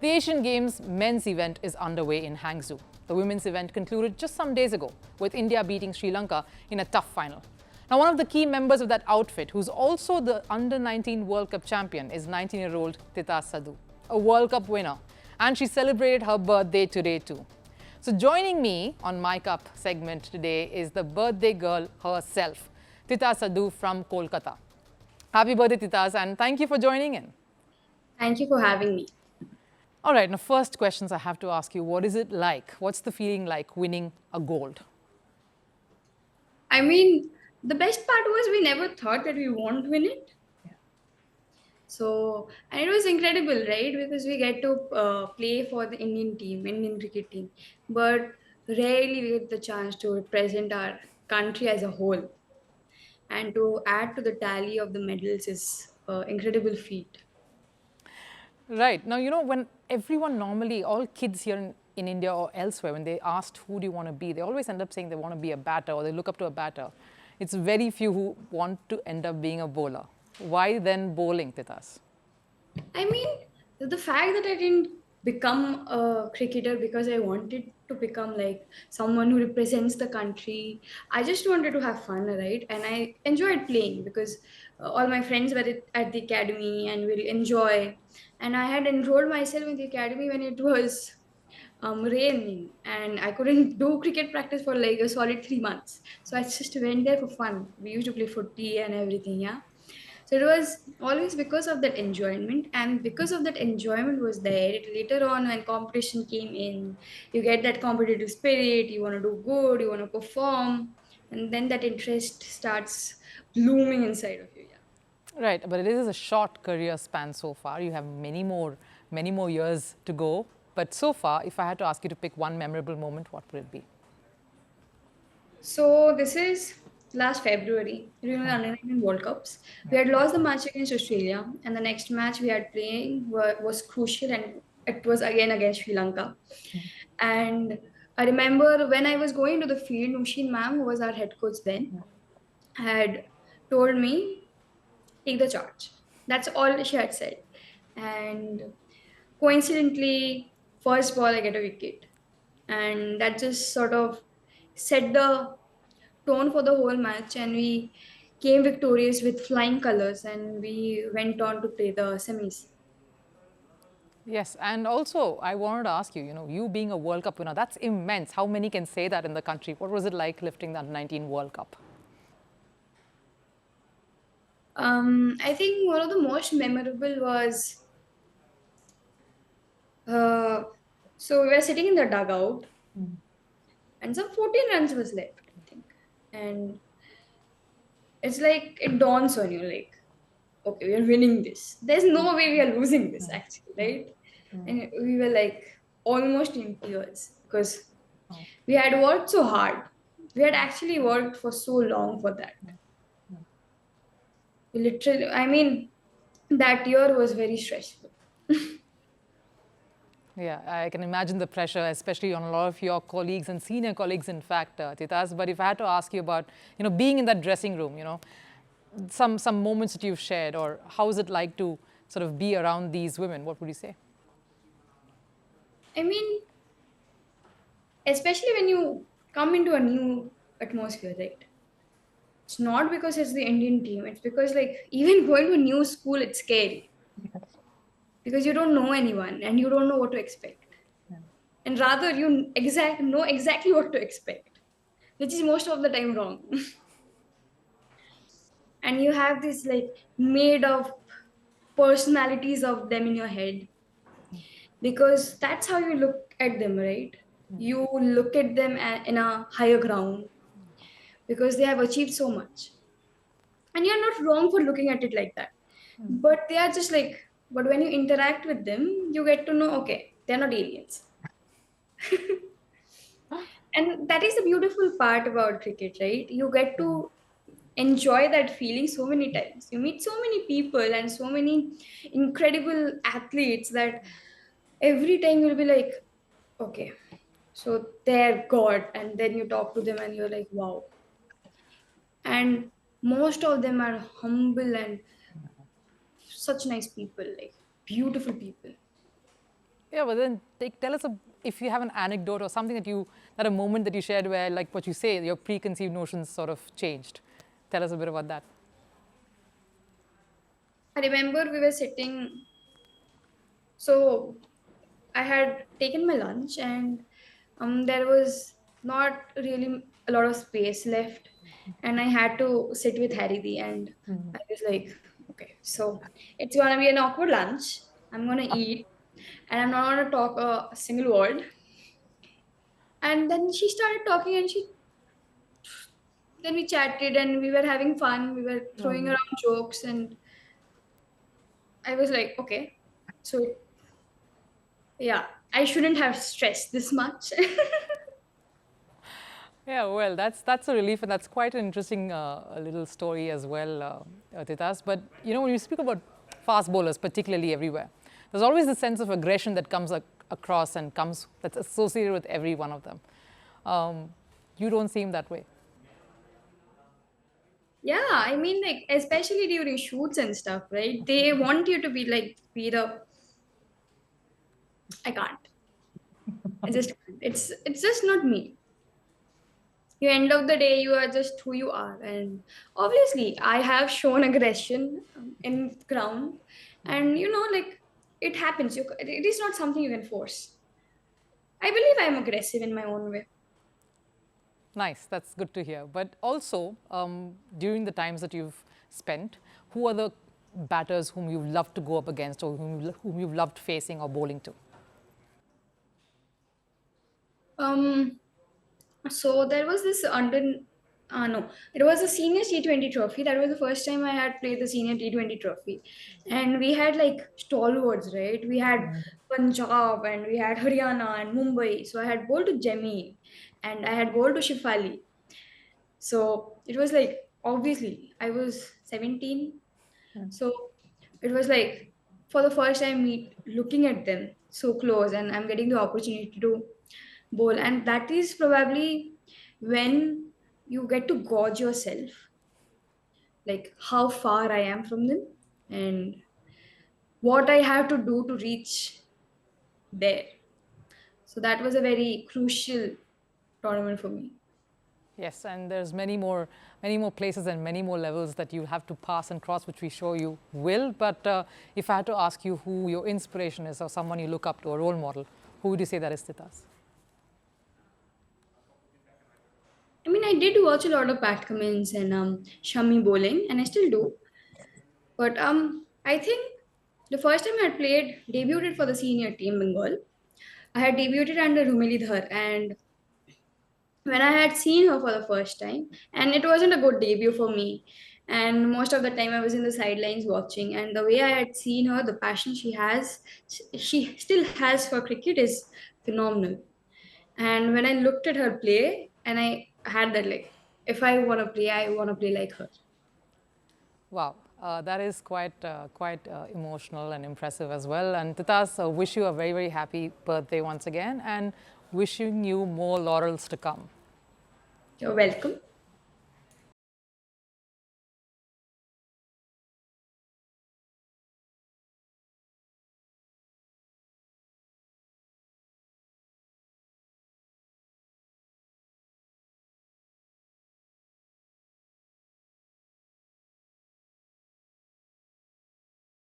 The Asian Games men's event is underway in Hangzhou. The women's event concluded just some days ago, with India beating Sri Lanka in a tough final. Now, one of the key members of that outfit, who's also the Under-19 World Cup champion, is 19-year-old Titas Sadhu, a World Cup winner. And she celebrated her birthday today too. So joining me on My Cup segment today is the birthday girl herself, Titas Sadhu from Kolkata. Happy birthday, Titas, and thank you for joining in. Thank you for having me. All right, now first questions I have to ask you, what is it like? What's the feeling like winning a gold? I mean, the best part was we never thought that we won't win it. So, and it was incredible, right? Because we get to play for the Indian team, Indian cricket team, but rarely we get the chance to represent our country as a whole. And to add to the tally of the medals is incredible feat. Right. Now, when everyone normally, all kids here in India or elsewhere, when they asked who do you want to be, they always end up saying they want to be a batter or they look up to a batter. It's very few who want to end up being a bowler. Why then bowling, Titas? I mean, the fact that I didn't become a cricketer because I wanted to become like someone who represents the country. I just wanted to have fun, right? And I enjoyed playing because all my friends were at the academy and will enjoy. And I had enrolled myself in the academy when it was raining, and I couldn't do cricket practice for like a solid 3 months. So I just went there for fun. We used to play footy and everything, yeah. So it was always because of that enjoyment, and because of that enjoyment was there. Later on, when competition came in, you get that competitive spirit. You want to do good, you want to perform, and then that interest starts blooming inside of you. Yeah. Right, but it is a short career span so far. You have many more years to go. But so far, if I had to ask you to pick one memorable moment, what would it be? So this is last February during the Under-19 World Cups. We had lost the match against Australia, and the next match we had playing was crucial, and it was again against Sri Lanka. And I remember when I was going to the field, Nushin ma'am, who was our head coach then, had told me, take the charge. That's all she had said. And coincidentally, first ball I get a wicket. And that just sort of set the tone for the whole match, and we came victorious with flying colors, and we went on to play the semis. Yes, and also I wanted to ask you, you being a World Cup winner, that's immense. How many can say that in the country? What was it like lifting that 19 World Cup? I think one of the most memorable was uh, so we were sitting in the dugout, and some 14 runs was left, I think. And it's like it dawns on you, like, okay, we are winning this. There's no way we are losing this, actually, right? And we were like almost in tears because we had worked so hard. We had actually worked for so long for that. We literally, I mean, that year was very stressful. Yeah, I can imagine the pressure, especially on a lot of your colleagues and senior colleagues, in fact, Titas. But if I had to ask you about, being in that dressing room, some moments that you've shared, or how is it like to sort of be around these women? What would you say? I mean, especially when you come into a new atmosphere, right? It's not because it's the Indian team. It's because like even going to a new school, it's scary because you don't know anyone and you don't know what to expect. And rather you know exactly what to expect, which is most of the time wrong. And you have this like made of personalities of them in your head, because that's how you look at them, right? You look at them in a higher ground because they have achieved so much, and you're not wrong for looking at it like that. But they are just like, but when you interact with them, you get to know, okay, they're not aliens. And that is the beautiful part about cricket, right? You get to enjoy that feeling so many times. You meet so many people and so many incredible athletes that every time you'll be like, okay, so they're God. And then you talk to them and you're like, wow. And most of them are humble and such nice people, like beautiful people. Yeah, but then tell us if you have an anecdote or something that a moment that you shared where, like what you say, your preconceived notions sort of changed. Tell us a bit about that. I remember we were sitting, so I had taken my lunch and there was not really a lot of space left, and I had to sit with Harry and I was like, okay, so it's gonna be an awkward lunch. I'm gonna eat, and I'm not gonna talk a single word. And then she started talking, and she then we chatted and we were having fun. We were throwing around jokes, and I was like, okay, so yeah, I shouldn't have stressed this much. Yeah, well, that's a relief, and that's quite an interesting little story as well, Titas. But you know, when you speak about fast bowlers, particularly everywhere, there's always a sense of aggression that comes across and comes that's associated with every one of them. You don't seem that way. Yeah, I mean, like, especially during shoots and stuff, right? They want you to be like, be the, I can't. I just can't. It's just not me. You end of the day, you are just who you are, and obviously, I have shown aggression in ground, and like it happens. It is not something you can force. I believe I am aggressive in my own way. Nice, that's good to hear. But also, during the times that you've spent, who are the batters whom you've loved to go up against or whom you've loved facing or bowling to? Um, So there was this no, it was a senior T20 trophy. That was the first time I had played the senior T20 trophy. And we had like stalwarts, right? We had Punjab and we had Haryana and Mumbai. So I had bowled to Jemmy and I had bowled to Shifali. So it was like, obviously, I was 17. So it was like, for the first time, me looking at them so close, and I'm getting the opportunity to bowl. And that is probably when you get to gauge yourself, like how far I am from them and what I have to do to reach there. So that was a very crucial tournament for me. Yes, and there's many more places and many more levels that you have to pass and cross, which we show you will. But if I had to ask you who your inspiration is or someone you look up to, a role model, who would you say that is, Titas? I mean, I did watch a lot of Pat Cummins and Shami bowling, and I still do. But I think the first time I had debuted for the senior team Bengal, I had debuted under Rumeli Dhar, and when I had seen her for the first time, and it wasn't a good debut for me. And most of the time, I was in the sidelines watching, and the way I had seen her, the passion she has, she still has for cricket is phenomenal. And when I looked at her play, and I had that like, if I want to play, I want to play like her. Wow, that is quite emotional and impressive as well. And Titas, wish you a very, very happy birthday once again and wishing you more laurels to come. You're welcome.